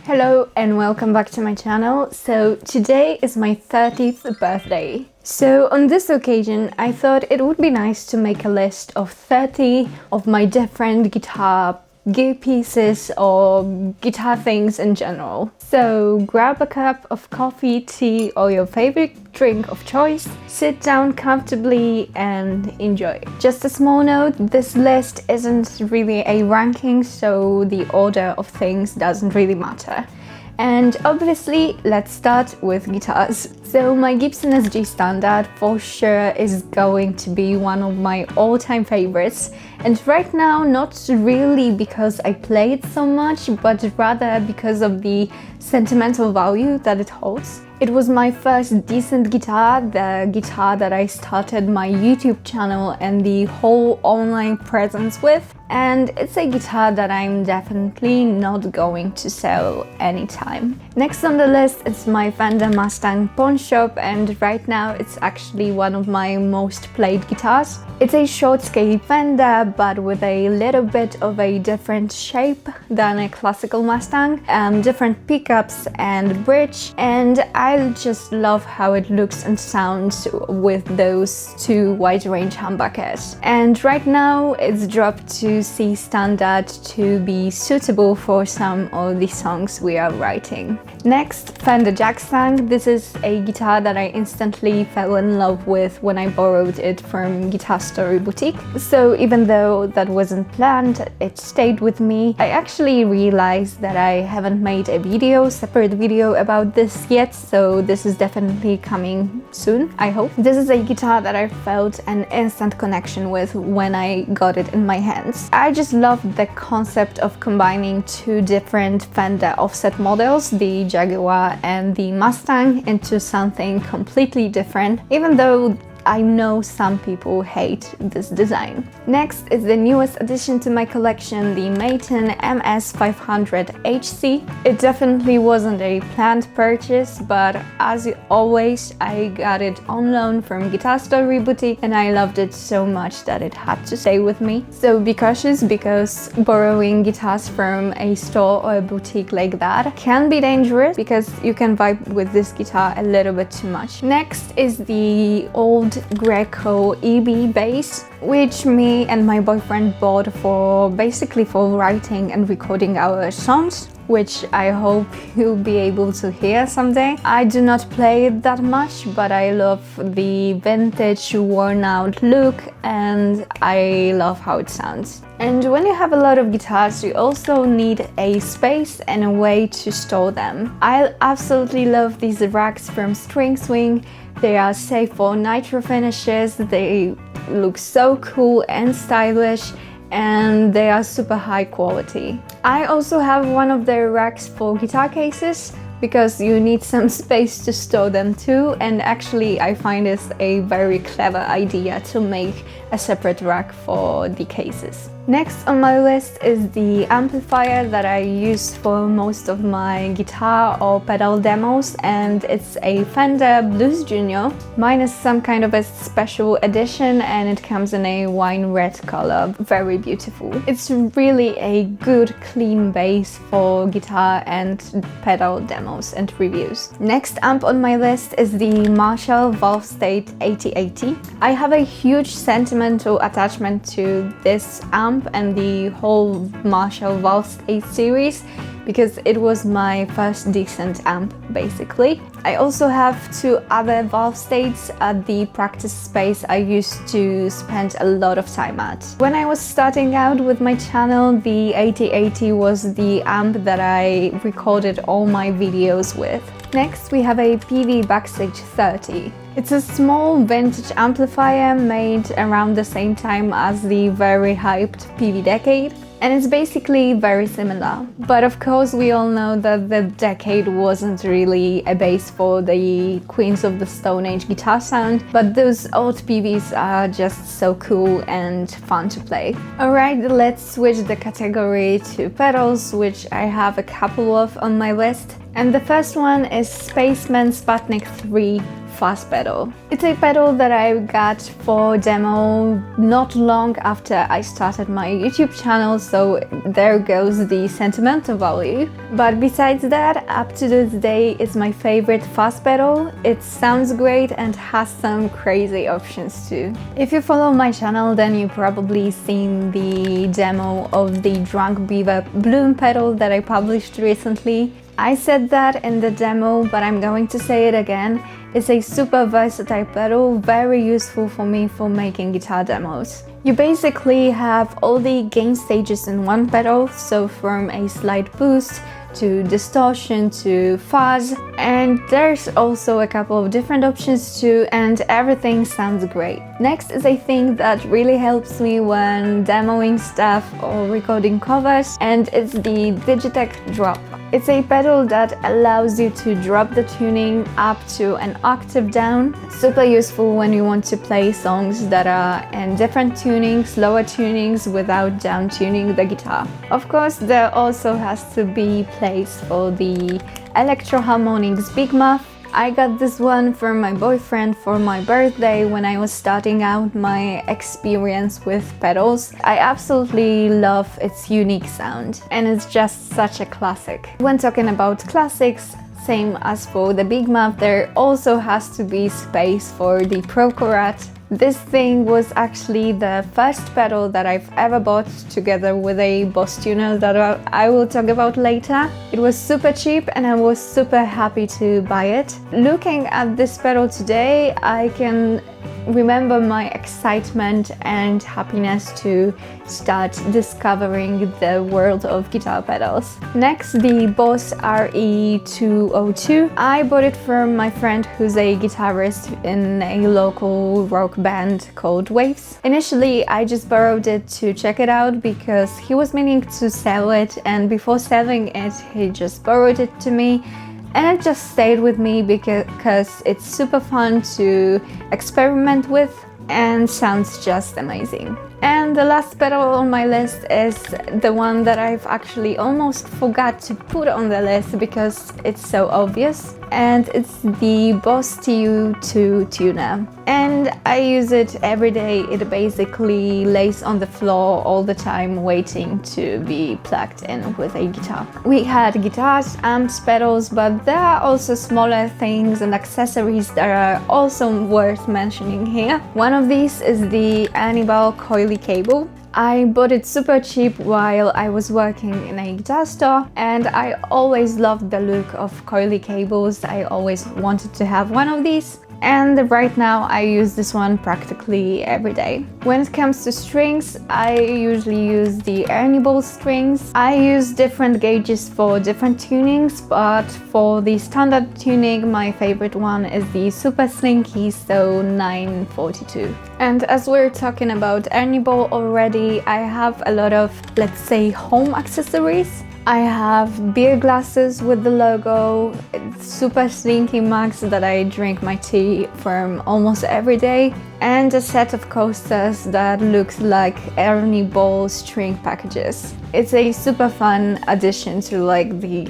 Hello and welcome back to my channel. So today is my 30th birthday. So on this occasion I thought it would be nice to make a list of 30 of my different guitar gear pieces or guitar things in general. So grab a cup of coffee, tea or your favorite drink of choice, sit down comfortably and enjoy. Just a small note, this list isn't really a ranking, so the order of things doesn't really matter. And obviously, let's start with guitars. So my Gibson SG Standard for sure is going to be one of my all-time favorites. And right now, not really because I play it so much, but rather because of the sentimental value that it holds. It was my first decent guitar, the guitar that I started my YouTube channel and the whole online presence with. And it's a guitar that I'm definitely not going to sell anytime. Next on the list is my Fender Mustang pawn shop, and right now it's actually one of my most played guitars. It's a short scale Fender, but with a little bit of a different shape than a classical Mustang, different pickups and bridge, and I just love how it looks and sounds with those two wide range humbuckers. And right now it's dropped to C standard to be suitable for some of the songs we are writing. Next, Fender Jag-Stang. This is a guitar that I instantly fell in love with when I borrowed it from Guitar Story Boutique. So even though that wasn't planned, it stayed with me. I actually realized that I haven't made a separate video about this yet, so this is definitely coming soon, I hope. This is a guitar that I felt an instant connection with when I got it in my hands. I just loved the concept of combining two different Fender offset models, the Jaguar and the Mustang, into something completely different, even though I know some people hate this design. Next is the newest addition to my collection, the Maton MS500HC. It definitely wasn't a planned purchase, but as always, I got it on loan from Guitar Story Boutique and I loved it so much that it had to stay with me. So be cautious, because borrowing guitars from a store or a boutique like that can be dangerous, because you can vibe with this guitar a little bit too much. Next is the old Greco EB Bass, which me and my boyfriend bought basically for writing and recording our songs, which I hope you'll be able to hear someday. I do not play it that much, but I love the vintage worn out look and I love how it sounds. And when you have a lot of guitars, you also need a space and a way to store them. I absolutely love these racks from Stringswing. They are safe for nitro finishes, they look so cool and stylish, and they are super high quality. I also have one of their racks for guitar cases, because you need some space to store them too, and actually I find this a very clever idea to make a separate rack for the cases. Next on my list is the amplifier that I use for most of my guitar or pedal demos, and it's a Fender Blues Junior. Mine is some kind of a special edition and it comes in a wine red color, very beautiful. It's really a good clean bass for guitar and pedal demos and reviews. Next amp on my list is the Marshall Valvestate 8080. I have a huge sentimental attachment to this amp and the whole Marshall Valvestate series, because it was my first decent amp basically. I also have two other Valvestates at the practice space I used to spend a lot of time at. When I was starting out with my channel, the 8080 was the amp that I recorded all my videos with. Next we have a Peavey Backstage 30. It's a small vintage amplifier made around the same time as the very hyped Peavey Decade, and it's basically very similar. But of course we all know that the Decade wasn't really a base for the Queens of the Stone Age guitar sound, but those old Peaveys are just so cool and fun to play. Alright, let's switch the category to pedals, which I have a couple of on my list. And the first one is Spaceman Sputnik III fuzz pedal. It's a pedal that I got for demo not long after I started my YouTube channel, so there goes the sentimental value. But besides that, up to this day, it's my favorite fuzz pedal. It sounds great and has some crazy options too. If you follow my channel, then you've probably seen the demo of the Drunk Beaver Bloom pedal that I published recently. I said that in the demo, but I'm going to say it again. It's a super versatile pedal, very useful for me for making guitar demos. You basically have all the gain stages in one pedal, so from a slight boost to distortion to fuzz, and there's also a couple of different options too, and everything sounds great. Next is a thing that really helps me when demoing stuff or recording covers, and it's the Digitech Drop. It's a pedal that allows you to drop the tuning up to an octave down. Super useful when you want to play songs that are in different tunings, lower tunings, without down tuning the guitar. Of course, there also has to be place for the Electro Harmonics Big Muff. I got this one from my boyfriend for my birthday when I was starting out my experience with pedals. I absolutely love its unique sound, and it's just such a classic. When talking about classics, same as for the Big Muff, there also has to be space for the ProCo Rat. This thing was actually the first pedal that I've ever bought, together with a Boss tuner that I will talk about later. It was super cheap and I was super happy to buy it. Looking at this pedal today, I can remember my excitement and happiness to start discovering the world of guitar pedals. Next, the Boss RE202. I bought it from my friend who's a guitarist in a local rock band called Waves. Initially, I just borrowed it to check it out because he was meaning to sell it, and before selling it, he just borrowed it to me. And it just stayed with me because it's super fun to experiment with and sounds just amazing. And the last pedal on my list is the one that I've actually almost forgot to put on the list because it's so obvious, and it's the Boss TU2 tuner. And I use it every day. It basically lays on the floor all the time waiting to be plugged in with a guitar. We had guitars, amps, pedals, but there are also smaller things and accessories that are also worth mentioning here. One of these is the Ernie Ball coily cable. I bought it super cheap while I was working in a guitar store, and I always loved the look of coily cables. I always wanted to have one of these, and right now I use this one practically every day. When it comes to strings, I usually use the Ernie Ball strings. I use different gauges for different tunings, but for the standard tuning, my favorite one is the super slinky, so 942. And as we're talking about Ernie Ball already, I have a lot of, let's say, home accessories. I have beer glasses with the logo, super slinky mugs that I drink my tea from almost every day, and a set of coasters that looks like Ernie Ball string packages. It's a super fun addition to like the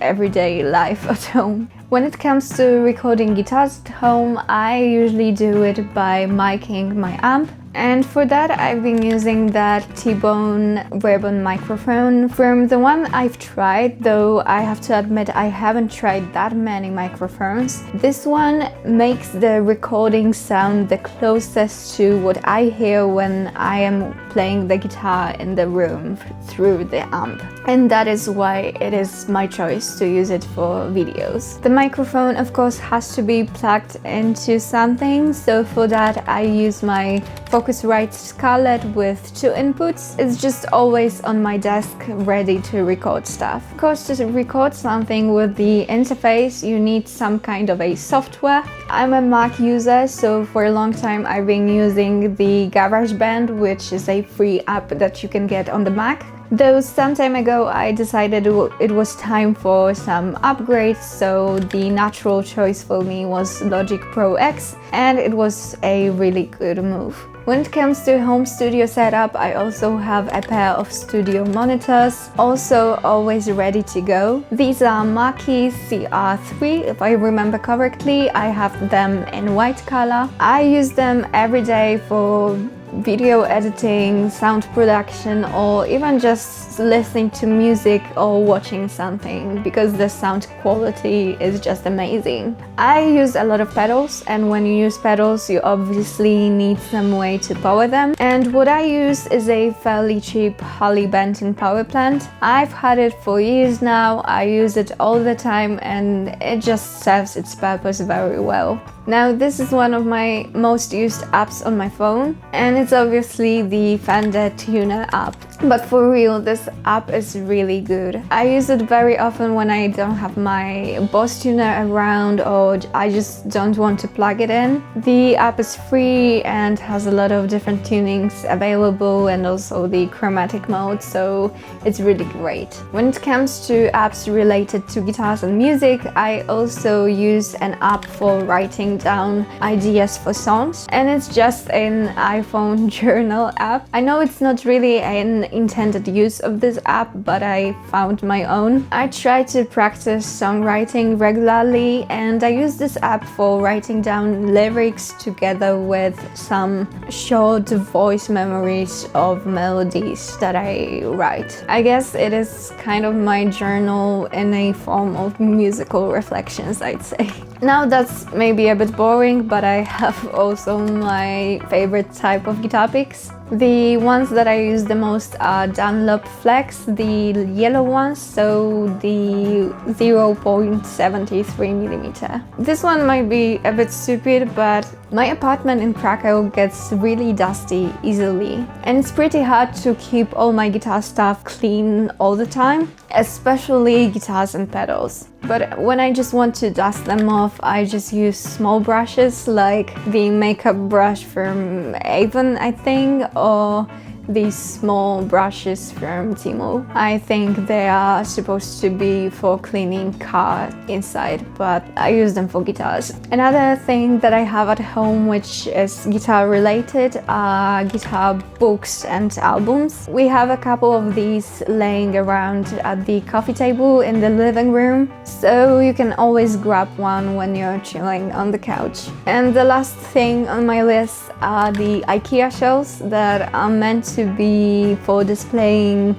everyday life at home. When it comes to recording guitars at home, I usually do it by miking my amp. And for that, I've been using that t.bone ribbon microphone. From the one I've tried, though I have to admit I haven't tried that many microphones, this one makes the recording sound the closest to what I hear when I am playing the guitar in the room through the amp. And that is why it is my choice to use it for videos. The microphone, of course, has to be plugged into something, so for that I use my Focusrite Scarlett with 2 inputs. It's just always on my desk, ready to record stuff. Of course, to record something with the interface, you need some kind of a software. I'm a Mac user, so for a long time I've been using the GarageBand, which is a free app that you can get on the Mac. Though some time ago I decided it was time for some upgrades, so the natural choice for me was Logic Pro X, and it was a really good move. When it comes to home studio setup, I also have a pair of studio monitors, also always ready to go. These are Mackie Cr-3, if I remember correctly. I have them in white color. I use them every day for video editing, sound production, or even just listening to music or watching something, because the sound quality is just amazing. I use a lot of pedals, and when you use pedals you obviously need some way to power them, and what I use is a fairly cheap Harley Benton Powerplant. I've had it for years now, I use it all the time, and it just serves its purpose very well. Now, this is one of my most used apps on my phone, and it's obviously the Fender Tuner app. But for real, this app is really good. I use it very often when I don't have my Boss tuner around, or I just don't want to plug it in. The app is free and has a lot of different tunings available, and also the chromatic mode, so it's really great. When it comes to apps related to guitars and music, I also use an app for writing down ideas for songs, and it's just an iPhone journal app. I know it's not really an intended use of this app, but I found my own. I try to practice songwriting regularly, and I use this app for writing down lyrics together with some short voice memories of melodies that I write. I guess it is kind of my journal in a form of musical reflections, I'd say. Now that's maybe a bit boring, but I have also my favorite type of guitar picks. The ones that I use the most are Dunlop Flex, the yellow ones, so the 0.73mm. This one might be a bit stupid, but my apartment in Krakow gets really dusty easily, and it's pretty hard to keep all my guitar stuff clean all the time, especially guitars and pedals. But when I just want to dust them off, I just use small brushes like the makeup brush from Avon, I think, or these small brushes from Temu. I think they are supposed to be for cleaning car inside, but I use them for guitars. Another thing that I have at home, which is guitar related, are guitar books and albums. We have a couple of these laying around at the coffee table in the living room, so you can always grab one when you're chilling on the couch. And the last thing on my list are the IKEA shelves that are meant to be for displaying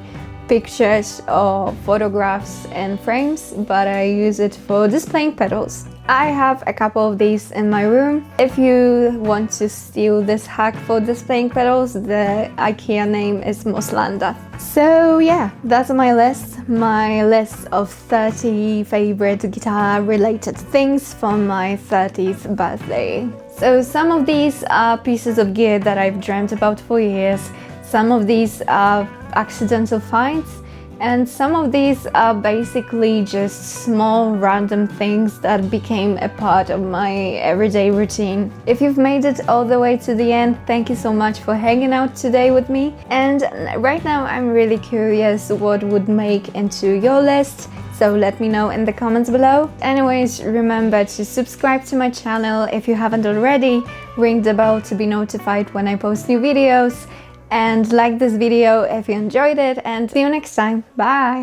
pictures or photographs in frames, but I use it for displaying pedals. I have a couple of these in my room. If you want to steal this hack for displaying pedals, the IKEA name is MOSSLANDA. So yeah, that's my list of 30 favorite guitar related things for my 30th birthday. So some of these are pieces of gear that I've dreamt about for years. Some of these are accidental finds, and some of these are basically just small random things that became a part of my everyday routine. If you've made it all the way to the end, thank you so much for hanging out today with me. And right now I'm really curious what would make into your list, so let me know in the comments below. Anyways, remember to subscribe to my channel if you haven't already, ring the bell to be notified when I post new videos, and like this video if you enjoyed it, and see you next time. Bye!